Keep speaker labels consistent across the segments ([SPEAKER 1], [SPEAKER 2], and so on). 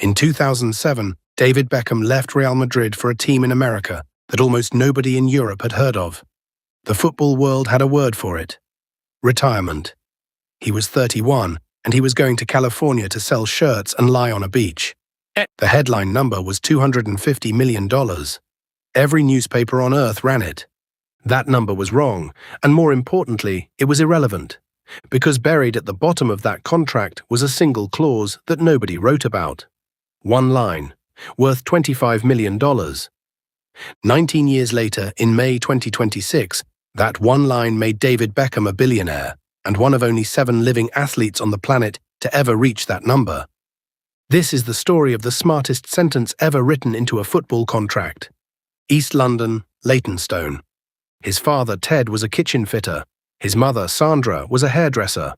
[SPEAKER 1] In 2007, David Beckham left Real Madrid for a team in America that almost nobody in Europe had heard of. The football world had a word for it: retirement. He was 31, and he was going to California to sell shirts and lie on a beach. The headline number was $250 million. Every newspaper on earth ran it. That number was wrong, and more importantly, it was irrelevant, because buried at the bottom of that contract was a single clause that nobody wrote about. One line, worth $25 million. 19 years later, in May 2026, that one line made David Beckham a billionaire, and one of only 7 living athletes on the planet to ever reach that number. This is the story of the smartest sentence ever written into a football contract. East London, Leytonstone. His father, Ted, was a kitchen fitter. His mother, Sandra, was a hairdresser.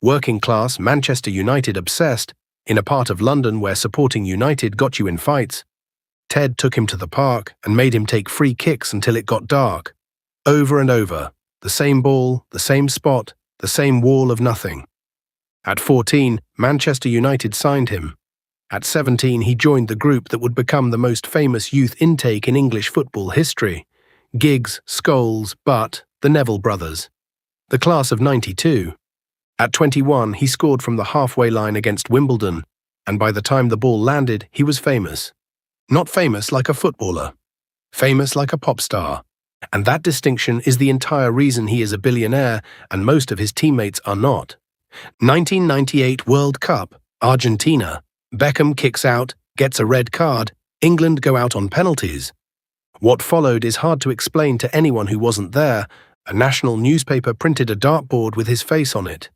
[SPEAKER 1] Working class, Manchester United obsessed, in a part of London where supporting United got you in fights. Ted took him to the park and made him take free kicks until it got dark. Over and over, the same ball, the same spot, the same wall of nothing. At 14, Manchester United signed him. At 17, he joined the group that would become the most famous youth intake in English football history: Giggs, Scholes, Butt, the Neville brothers. The class of '92. At 21, he scored from the halfway line against Wimbledon, and by the time the ball landed, he was famous. Not famous like a footballer. Famous like a pop star. And that distinction is the entire reason he is a billionaire and most of his teammates are not. 1998 World Cup, Argentina. Beckham kicks out, gets a red card, England go out on penalties. What followed is hard to explain to anyone who wasn't there. A national newspaper printed a dartboard with his face on it.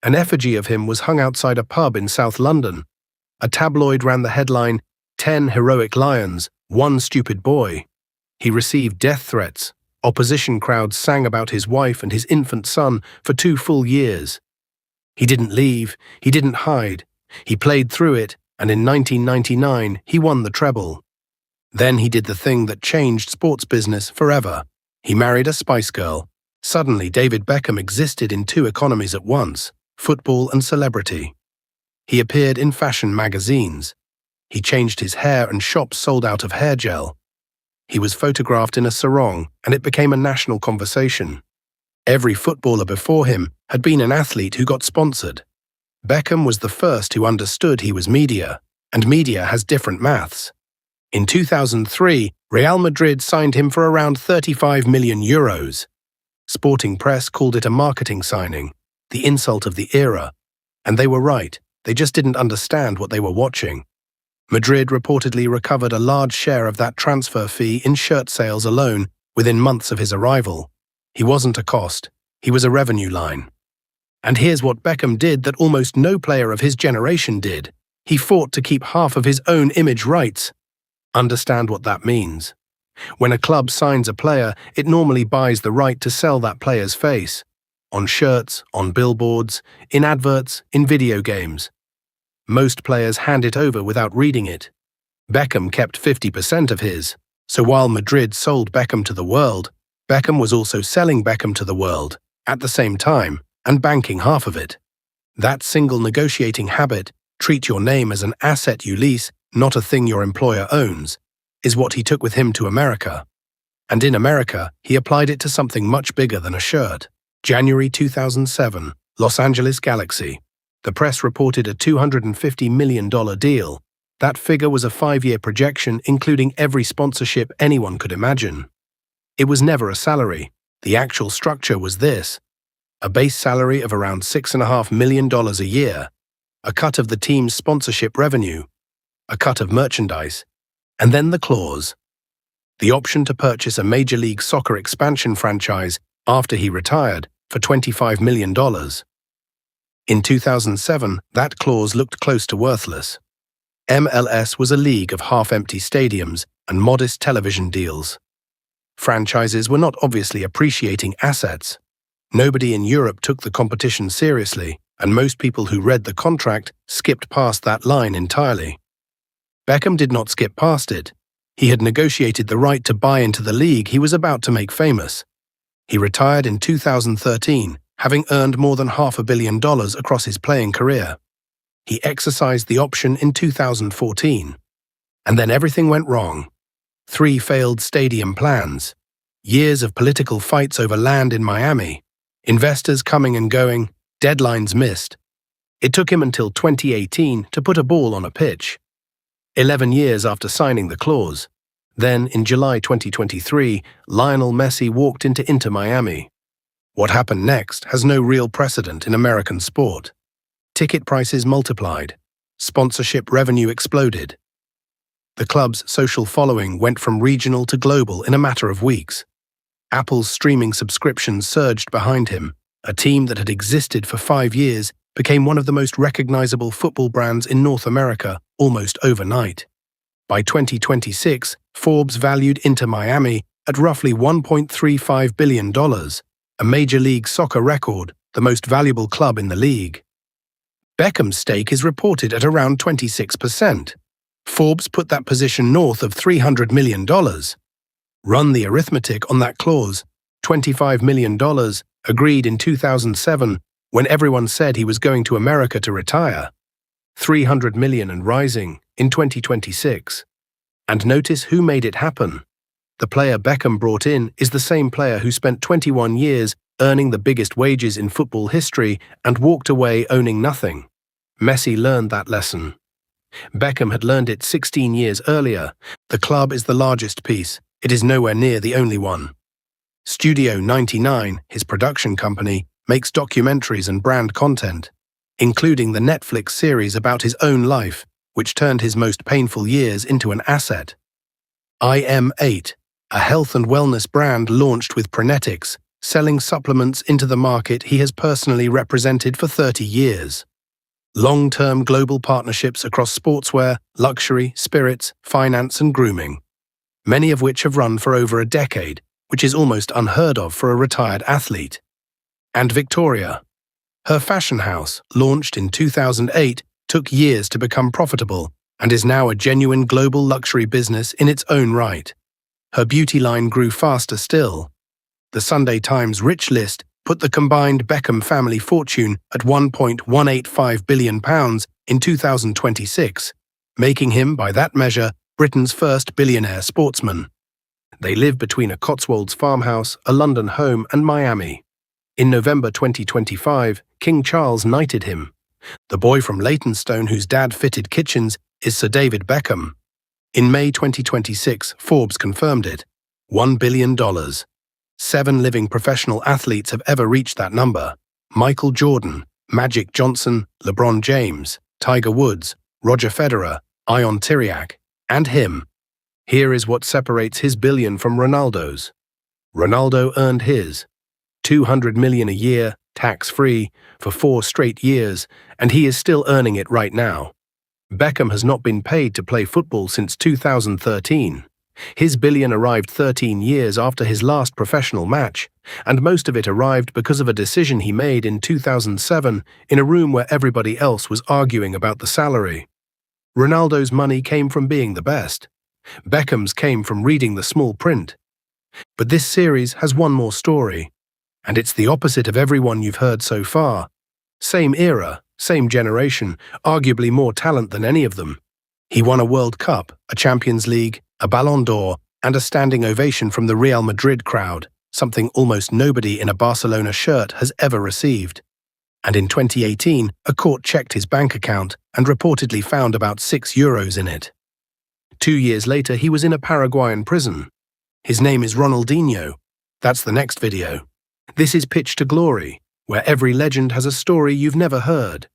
[SPEAKER 1] An effigy of him was hung outside a pub in South London. A tabloid ran the headline, 10 heroic lions, 1 stupid boy. He received death threats. Opposition crowds sang about his wife and his infant son for 2 full years. He didn't leave, he didn't hide. He played through it, and in 1999, he won the treble. Then he did the thing that changed sports business forever. He married a Spice Girl. Suddenly, David Beckham existed in 2 economies at once: football and celebrity. He appeared in fashion magazines. He changed his hair and shops sold out of hair gel. He was photographed in a sarong, and it became a national conversation. Every footballer before him had been an athlete who got sponsored. Beckham was the first who understood he was media, and media has different maths. In 2003, Real Madrid signed him for around €35 million. Sporting press called it a marketing signing, the insult of the era. And they were right, they just didn't understand what they were watching. Madrid reportedly recovered a large share of that transfer fee in shirt sales alone within months of his arrival. He wasn't a cost, he was a revenue line. And here's what Beckham did that almost no player of his generation did. He fought to keep half of his own image rights. Understand what that means. When a club signs a player, it normally buys the right to sell that player's face. On shirts, on billboards, in adverts, in video games. Most players hand it over without reading it. Beckham kept 50% of his. So while Madrid sold Beckham to the world, Beckham was also selling Beckham to the world, at the same time, and banking half of it. That single negotiating habit, treat your name as an asset you lease, not a thing your employer owns, is what he took with him to America. And in America, he applied it to something much bigger than a shirt. January 2007, Los Angeles Galaxy. The press reported a $250 million deal. That figure was a 5-year projection including every sponsorship anyone could imagine. It was never a salary. The actual structure was this: a base salary of around $6.5 million a year, a cut of the team's sponsorship revenue, a cut of merchandise, and then the clause: the option to purchase a Major League Soccer expansion franchise after he retired for $25 million. In 2007, that clause looked close to worthless. MLS was a league of half-empty stadiums and modest television deals. Franchises were not obviously appreciating assets. Nobody in Europe took the competition seriously, and most people who read the contract skipped past that line entirely. Beckham did not skip past it. He had negotiated the right to buy into the league he was about to make famous. He retired in 2013, having earned more than $500 million across his playing career. He exercised the option in 2014. And then everything went wrong. 3 failed stadium plans. Years of political fights over land in Miami. Investors coming and going. Deadlines missed. It took him until 2018 to put a ball on a pitch. 11 years after signing the clause. Then, in July 2023, Lionel Messi walked into Inter Miami. What happened next has no real precedent in American sport. Ticket prices multiplied. Sponsorship revenue exploded. The club's social following went from regional to global in a matter of weeks. Apple's streaming subscriptions surged behind him. A team that had existed for 5 years became one of the most recognizable football brands in North America almost overnight. By 2026, Forbes valued Inter Miami at roughly $1.35 billion, a Major League Soccer record, the most valuable club in the league. Beckham's stake is reported at around 26%. Forbes put that position north of $300 million. Run the arithmetic on that clause. $25 million, agreed in 2007, when everyone said he was going to America to retire. $300 million and rising in 2026. And notice who made it happen. The player Beckham brought in is the same player who spent 21 years earning the biggest wages in football history and walked away owning nothing. Messi learned that lesson. Beckham had learned it 16 years earlier. The club is the largest piece. It is nowhere near the only one. Studio 99, his production company, makes documentaries and brand content, including the Netflix series about his own life, which turned his most painful years into an asset. IM8, a health and wellness brand launched with Prenetics, selling supplements into the market he has personally represented for 30 years. Long-term global partnerships across sportswear, luxury, spirits, finance and grooming, many of which have run for over a decade, which is almost unheard of for a retired athlete. And Victoria. Her fashion house, launched in 2008, took years to become profitable and is now a genuine global luxury business in its own right. Her beauty line grew faster still. The Sunday Times Rich List put the combined Beckham family fortune at £1.185 billion in 2026, making him, by that measure, Britain's first billionaire sportsman. They live between a Cotswolds farmhouse, a London home, and Miami. In November 2025, King Charles knighted him. The boy from Leytonstone whose dad fitted kitchens is Sir David Beckham. In May 2026, Forbes confirmed it. $1 billion. 7 living professional athletes have ever reached that number. Michael Jordan, Magic Johnson, LeBron James, Tiger Woods, Roger Federer, Ion Tiriac, and him. Here is what separates his billion from Ronaldo's. Ronaldo earned his $200 million a year, tax-free, for 4 straight years, and he is still earning it right now. Beckham has not been paid to play football since 2013. His billion arrived 13 years after his last professional match, and most of it arrived because of a decision he made in 2007 in a room where everybody else was arguing about the salary. Ronaldo's money came from being the best. Beckham's came from reading the small print. But this series has one more story, and it's the opposite of everyone you've heard so far. Same era, same generation, arguably more talent than any of them. He won a World Cup, a Champions League, a Ballon d'Or, and a standing ovation from the Real Madrid crowd, something almost nobody in a Barcelona shirt has ever received. And in 2018, a court checked his bank account and reportedly found about €6 in it. 2 years later, he was in a Paraguayan prison. His name is Ronaldinho. That's the next video. This is Pitch to Glory, where every legend has a story you've never heard.